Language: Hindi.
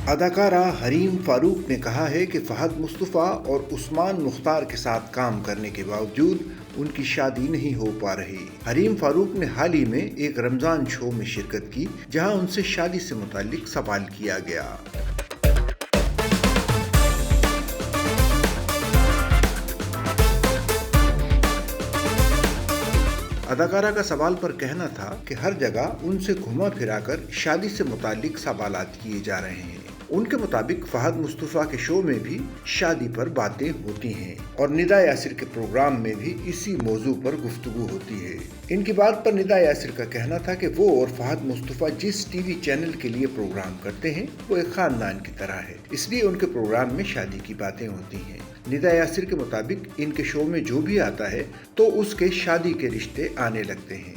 अदाकारा हरीम फारूक ने कहा है कि फहद मुस्तफ़ा और उस्मान मुख्तार के साथ काम करने के बावजूद उनकी शादी नहीं हो पा रही। हरीम फारूक ने हाल ही में एक रमजान शो में शिरकत की, जहां उनसे शादी से मुताल्लिक सवाल किया गया। अदाकारा का सवाल पर कहना था कि हर जगह उनसे घुमा फिराकर शादी से मुताल्लिक सवालात किए जा रहे हैं। उनके मुताबिक फहद मुस्तफ़ा के शो में भी शादी पर बातें होती हैं और निदा यासिर के प्रोग्राम में भी इसी मौजू पर गुफ्तगू होती है। इनकी बात पर निदा यासिर का कहना था कि वो और फहद मुस्तफ़ा जिस टीवी चैनल के लिए प्रोग्राम करते हैं वो एक खानदान की तरह है, इसलिए उनके प्रोग्राम में शादी की बातें होती हैं। निदा यासिर के मुताबिक इनके शो में जो भी आता है तो उसके शादी के रिश्ते आने लगते हैं।